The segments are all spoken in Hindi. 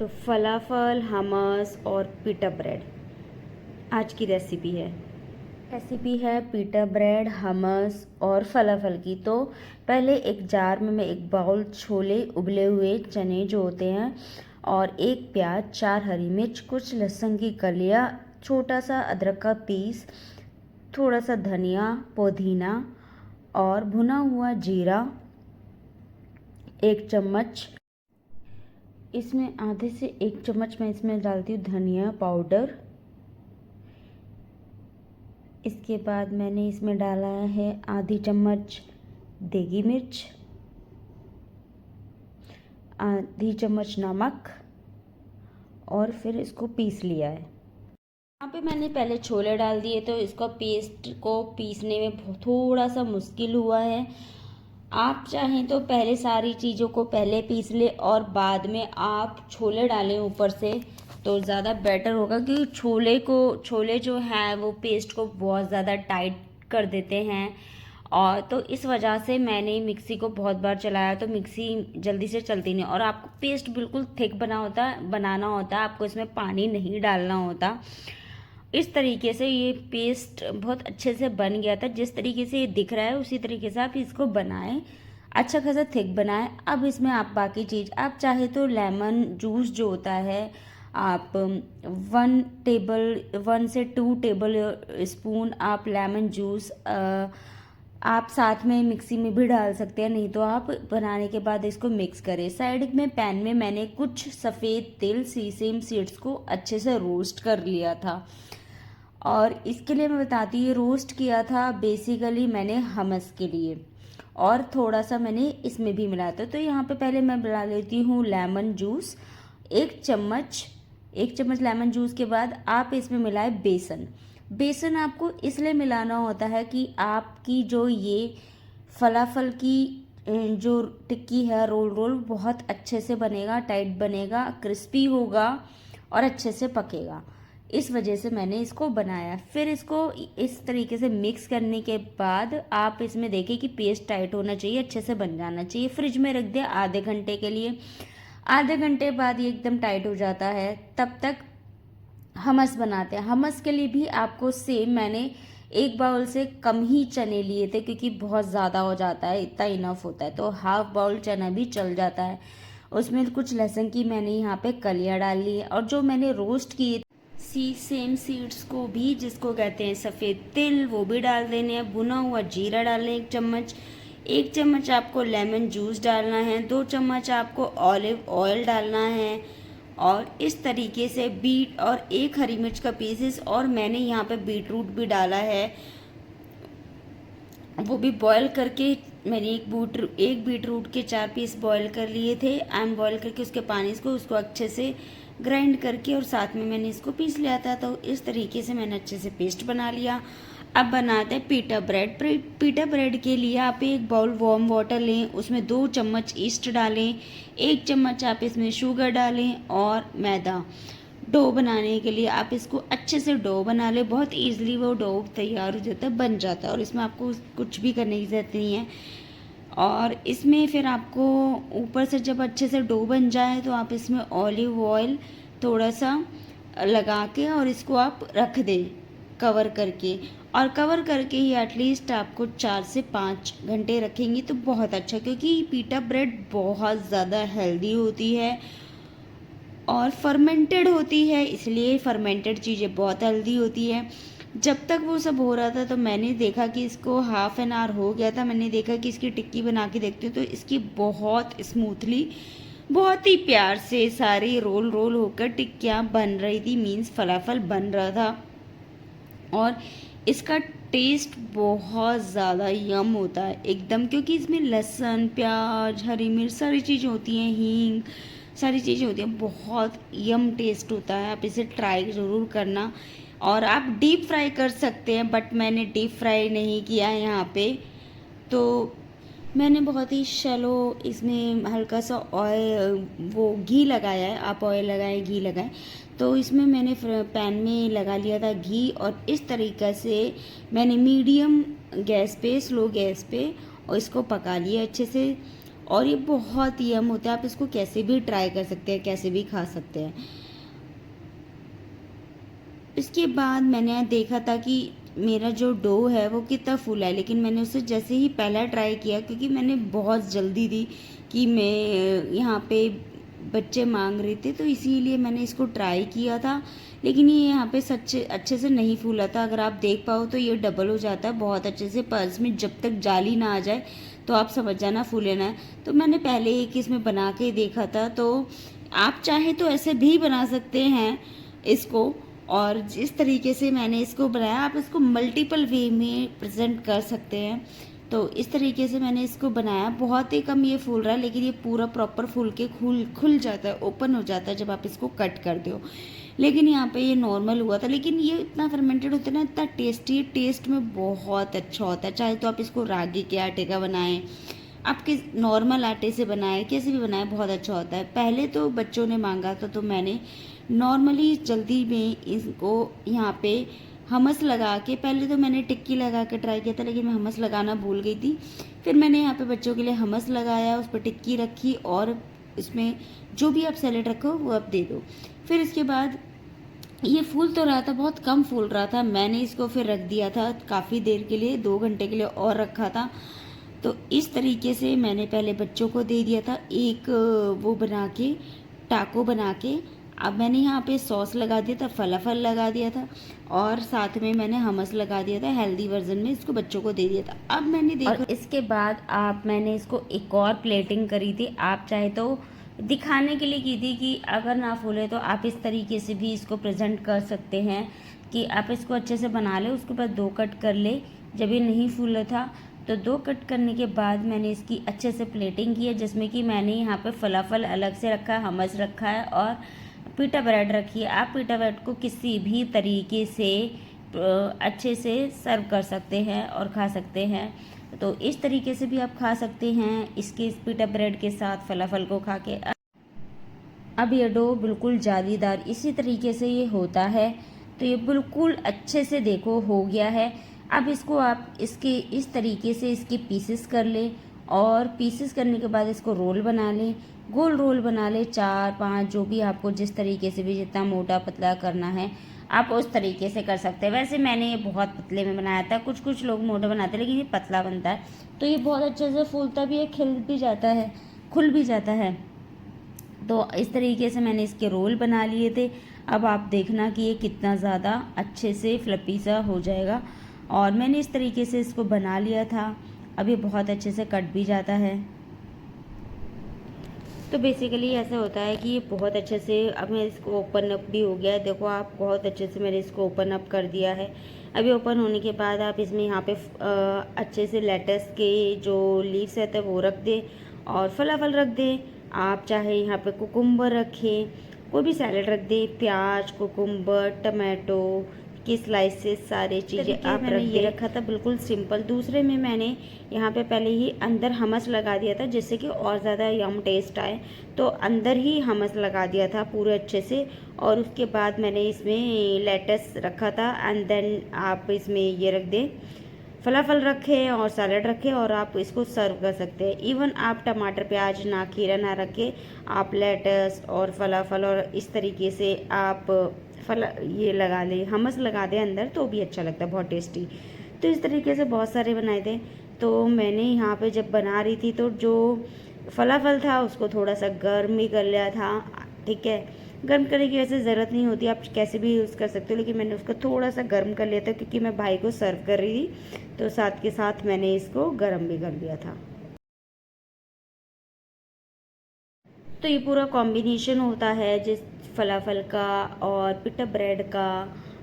तो फलाफल, हमस और पिटा ब्रेड आज की रेसिपी है पिटा ब्रेड, हमस और फलाफल की। तो पहले एक जार में मैं एक बाउल छोले, उबले हुए चने जो होते हैं, और एक प्याज, 4 हरी मिर्च, कुछ लहसुन की कलियाँ, छोटा सा अदरक का पीस, थोड़ा सा धनिया, पुदीना और भुना हुआ जीरा 1 चम्मच। इसमें आधे से 1 चम्मच मैं इसमें डालती हूँ धनिया पाउडर। इसके बाद मैंने इसमें डाला है आधी चम्मच देगी मिर्च, आधी चम्मच नमक, और फिर इसको पीस लिया है। यहाँ पे मैंने पहले छोले डाल दिए तो इसको पेस्ट को पीसने में थोड़ा सा मुश्किल हुआ है। आप चाहें तो पहले सारी चीज़ों को पहले पीस ले और बाद में आप छोले डालें ऊपर से, तो ज़्यादा बेटर होगा, क्योंकि छोले जो हैं वो पेस्ट को बहुत ज़्यादा टाइट कर देते हैं। और तो इस वजह से मैंने मिक्सी को बहुत बार चलाया तो मिक्सी जल्दी से चलती नहीं। और आपको पेस्ट बिल्कुल थिक बनाना होता है, आपको इसमें पानी नहीं डालना होता। इस तरीके से ये पेस्ट बहुत अच्छे से बन गया था। जिस तरीके से ये दिख रहा है उसी तरीके से आप इसको बनाएं, अच्छा खासा थिक बनाएं। अब इसमें आप बाकी चीज़, आप चाहे तो लेमन जूस जो होता है, आप 1 से 2 टेबल स्पून आप लेमन जूस आप साथ में मिक्सी में भी डाल सकते हैं, नहीं तो आप बनाने के बाद इसको मिक्स करें। साइड में पैन में मैंने कुछ सफ़ेद तिल, सीसेम सीड्स को अच्छे से रोस्ट कर लिया था। और इसके लिए मैं बताती हूँ, रोस्ट किया था बेसिकली मैंने हमस के लिए, और थोड़ा सा मैंने इसमें भी मिलाया था। तो यहाँ पे पहले मैं मिला लेती हूँ लेमन जूस 1 चम्मच। 1 चम्मच लेमन जूस के बाद आप इसमें मिलाए बेसन आपको इसलिए मिलाना होता है कि आपकी जो ये फलाफल की जो टिक्की है, रोल बहुत अच्छे से बनेगा, टाइट बनेगा, क्रिस्पी होगा और अच्छे से पकेगा। इस वजह से मैंने इसको बनाया। फिर इसको इस तरीके से मिक्स करने के बाद आप इसमें देखें कि पेस्ट टाइट होना चाहिए, अच्छे से बन जाना चाहिए। फ्रिज में रख दिया आधे घंटे के लिए। आधे घंटे बाद ये एकदम टाइट हो जाता है, तब तक हमस बनाते हैं। हमस के लिए भी आपको सेम मैंने 1 बाउल से कम ही चने लिए थे, क्योंकि बहुत ज़्यादा हो जाता है, इतना इनफ होता है। तो हाफ बाउल चना भी चल जाता है। उसमें कुछ लहसुन की मैंने यहाँ पे कलियाँ डाल ली है, और जो मैंने रोस्ट किए सेम सीड्स को भी, जिसको कहते हैं सफ़ेद तिल, वो भी डाल देने हैं। भुना हुआ जीरा डालें 1 चम्मच। 1 चम्मच आपको लेमन जूस डालना है। 2 चम्मच आपको ऑलिव ऑयल डालना है। और इस तरीके से बीट, और 1 हरी मिर्च का पीसेस, और मैंने यहाँ पे बीटरूट भी डाला है, वो भी बॉईल करके मैंने एक बीटरूट के 4 पीस बॉईल कर लिए थे। एंड बॉईल करके उसके पानी को उसको अच्छे से ग्राइंड करके और साथ में मैंने इसको पीस लिया था। तो इस तरीके से मैंने अच्छे से पेस्ट बना लिया। अब बनाते हैं पिटा ब्रेड। पिटा ब्रेड के लिए आप 1 बाउल वार्म वाटर लें, उसमें 2 चम्मच ईस्ट डालें, 1 चम्मच आप इसमें शुगर डालें और मैदा। डो बनाने के लिए आप इसको अच्छे से डो बना लें, बहुत ईजिली वो डो तैयार हो जाता है, बन जाता है, और इसमें आपको कुछ भी करने की ज़रूरत नहीं है। और इसमें फिर आपको ऊपर से जब अच्छे से डो बन जाए तो आप इसमें ऑलिव ऑयल थोड़ा सा लगा के और इसको आप रख दें कवर करके। और कवर करके ही एटलीस्ट आपको 4 से 5 घंटे रखेंगी तो बहुत अच्छा, क्योंकि पिटा ब्रेड बहुत ज़्यादा हेल्दी होती है और फर्मेंटेड होती है, इसलिए फर्मेंटेड चीज़ें बहुत हेल्दी होती है। जब तक वो सब हो रहा था तो मैंने देखा कि इसको हाफ एन आवर हो गया था। मैंने देखा कि इसकी टिक्की बना के देखती हूँ तो इसकी बहुत स्मूथली, बहुत ही प्यार से सारी रोल होकर टिक्कियाँ बन रही थी, मीन्स फलाफल बन रहा था। और इसका टेस्ट बहुत ज़्यादा यम होता है एकदम, क्योंकि इसमें लहसुन, प्याज, हरी मिर्च सारी चीज़ें होती हैं, हींग सारी चीज़ें होती हैं, बहुत यम टेस्ट होता है। आप इसे ट्राई ज़रूर करना। और आप डीप फ्राई कर सकते हैं, बट मैंने डीप फ्राई नहीं किया है यहाँ पे। तो मैंने बहुत ही शैलो इसमें हल्का सा ऑयल, वो घी लगाया है। आप ऑयल लगाएं, घी लगाएं। तो इसमें मैंने पैन में लगा लिया था घी, और इस तरीक़े से मैंने मीडियम गैस पे, स्लो गैस पे और इसको पका लिया अच्छे से। और ये बहुत यम होता है। आप इसको कैसे भी ट्राई कर सकते हैं, कैसे भी खा सकते हैं। इसके बाद मैंने देखा था कि मेरा जो डो है वो कितना फुल है, लेकिन मैंने उसे जैसे ही पहला ट्राई किया, क्योंकि मैंने बहुत जल्दी थी कि मैं यहाँ पे बच्चे मांग रहे थे, तो इसीलिए मैंने इसको ट्राई किया था। लेकिन ये यहाँ पे सच्चे अच्छे से नहीं फूला था। अगर आप देख पाओ तो ये डबल हो जाता है बहुत अच्छे से, पर इसमें जब तक जाली ना आ जाए तो आप समझ जाना फूले ना है। तो मैंने पहले एक इसमें बना के देखा था, तो आप चाहे तो ऐसे भी बना सकते हैं इसको। और जिस तरीके से मैंने इसको बनाया, आप इसको मल्टीपल वे में प्रेजेंट कर सकते हैं। तो इस तरीके से मैंने इसको बनाया। बहुत ही कम ये फूल रहा है, लेकिन ये पूरा प्रॉपर फूल के खुल जाता है, ओपन हो जाता है जब आप इसको कट करते हो। लेकिन यहाँ पे ये नॉर्मल हुआ था, लेकिन ये इतना फर्मेंटेड होता है ना, इतना टेस्टी, टेस्ट में बहुत अच्छा होता है। चाहे तो आप इसको रागी के आटे का बनाएं, आपके नॉर्मल आटे से बनाए, कैसे भी बनाए, बहुत अच्छा होता है। पहले तो बच्चों ने मांगा था, तो मैंने नॉर्मली जल्दी में इसको यहाँ पे हमस लगा के, पहले तो मैंने टिक्की लगा के ट्राई किया था, लेकिन मैं हमस लगाना भूल गई थी। फिर मैंने यहाँ पे बच्चों के लिए हमस लगाया, उस पर टिक्की रखी, और इसमें जो भी आप सैलेड रखो वो आप दे दो। फिर इसके बाद ये फूल तो रहा था, बहुत कम फूल रहा था। मैंने इसको फिर रख दिया था काफ़ी देर के लिए, 2 घंटे के लिए और रखा था। तो इस तरीके से मैंने पहले बच्चों को दे दिया था, एक वो बना के, टाको बना के। अब मैंने यहाँ पे सॉस लगा दिया था, फलाफल लगा दिया था, और साथ में मैंने हमस लगा दिया था हेल्दी वर्जन में, इसको बच्चों को दे दिया था। अब मैंने देखा, और इसके बाद मैंने इसको एक और प्लेटिंग करी थी। आप चाहे तो दिखाने के लिए की थी कि अगर ना फूले तो आप इस तरीके से भी इसको प्रेजेंट कर सकते हैं, कि आप इसको अच्छे से बना ले, उसके बाद 2 कट कर ले। जब ये नहीं फूला था तो 2 कट करने के बाद मैंने इसकी अच्छे से प्लेटिंग की है, जिसमें कि मैंने यहाँ पे फलाफल अलग से रखा है, हमस रखा है, और पीटा ब्रेड रखी है। आप पीटा ब्रेड को किसी भी तरीके से अच्छे से सर्व कर सकते हैं और खा सकते हैं। तो इस तरीके से भी आप खा सकते हैं इसके, इस पीटा ब्रेड के साथ फलाफल को खा के। अब ये डो बिल्कुल जालीदार इसी तरीके से ये होता है। तो ये बिल्कुल अच्छे से देखो हो गया है। अब इसको आप इसके इस तरीके से इसके पीसेस कर ले, और पीसेस करने के बाद इसको रोल बना लें, गोल रोल बना ले, 4-5, जो भी आपको जिस तरीके से भी, जितना मोटा पतला करना है आप उस तरीके से कर सकते हैं। वैसे मैंने ये बहुत पतले में बनाया था, कुछ लोग मोटा बनाते हैं, लेकिन ये पतला बनता है तो ये बहुत अच्छे से फूलता भी है, खिल भी जाता है, खुल भी जाता है। तो इस तरीके से मैंने इसके रोल बना लिए थे। अब आप देखना कि ये कितना ज़्यादा अच्छे से फ्लपी सा हो जाएगा, और मैंने इस तरीके से इसको बना लिया था। अब ये बहुत अच्छे से कट भी जाता है। तो बेसिकली ऐसा होता है कि ये बहुत अच्छे से, अब मैं इसको ओपन अप भी हो गया है, देखो आप, बहुत अच्छे से मैंने इसको ओपन अप कर दिया है। अभी ओपन होने के बाद आप इसमें यहाँ पे अच्छे से लेटस के जो लीव्स रहते हैं वो रख दें, और फलाफल रख दें। आप चाहे यहाँ पे कुकुम्बर रखें, कोई भी सैलेड रख दें, प्याज, कुकुम्बर, टमाटो की स्लाइसेस, सारी चीज़ें आप रख ये रखा था, बिल्कुल सिंपल। दूसरे में मैंने यहाँ पे पहले ही अंदर हमस लगा दिया था, जिससे कि और ज़्यादा यम टेस्ट आए, तो अंदर ही हमस लगा दिया था पूरे अच्छे से। और उसके बाद मैंने इसमें लेटस रखा था, एंड देन आप इसमें ये रख दें, फलाफल रखे और सैलड रखे, और आप इसको सर्व कर सकते हैं। इवन आप टमाटर, प्याज ना, खीरा ना रखे, आप लेटस और फलाफल और इस तरीके से आप ये लगा लें, हमस लगा दें अंदर, तो भी अच्छा लगता है, बहुत टेस्टी। तो इस तरीके से बहुत सारे बनाए थे। तो मैंने यहाँ पे जब बना रही थी तो जो फलाफल था उसको थोड़ा सा गर्म ही कर लिया था, ठीक है। गर्म करने की वैसे ज़रूरत नहीं होती, आप कैसे भी यूज़ कर सकते हो, लेकिन मैंने उसको थोड़ा सा गर्म कर लिया था, क्योंकि मैं भाई को सर्व कर रही थी, तो साथ के साथ मैंने इसको गर्म भी कर लिया था। तो ये पूरा कॉम्बिनेशन होता है जिस फलाफल का और पिटा ब्रेड का।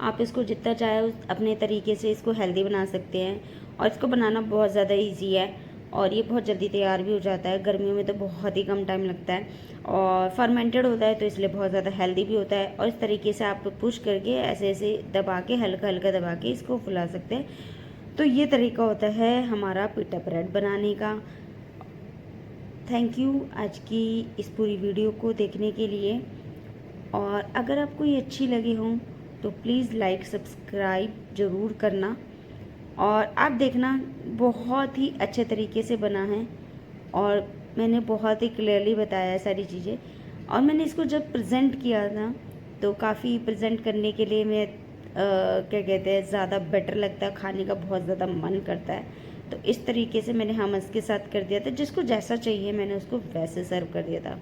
आप इसको जितना चाहे अपने तरीके से इसको हेल्दी बना सकते हैं, और इसको बनाना बहुत ज़्यादा इजी है, और ये बहुत जल्दी तैयार भी हो जाता है। गर्मियों में तो बहुत ही कम टाइम लगता है, और फर्मेंटेड होता है तो इसलिए बहुत ज़्यादा हेल्दी भी होता है। और इस तरीके से आप पुश करके ऐसे ऐसे दबा के, हल्का हल्का दबा के इसको फुला सकते हैं। तो ये तरीका होता है हमारा पिटा ब्रेड बनाने का। थैंक यू आज की इस पूरी वीडियो को देखने के लिए, और अगर आपको ये अच्छी लगी हो तो प्लीज़ लाइक सब्सक्राइब ज़रूर करना, और आप देखना बहुत ही अच्छे तरीके से बना है, और मैंने बहुत ही क्लियरली बताया है सारी चीज़ें। और मैंने इसको जब प्रेजेंट किया ना, तो काफ़ी प्रेजेंट करने के लिए मैं क्या कहते हैं, ज़्यादा बेटर लगता है, खाने का बहुत ज़्यादा मन करता है। तो इस तरीके से मैंने हमस के साथ कर दिया था, जिसको जैसा चाहिए मैंने उसको वैसे सर्व कर दिया था।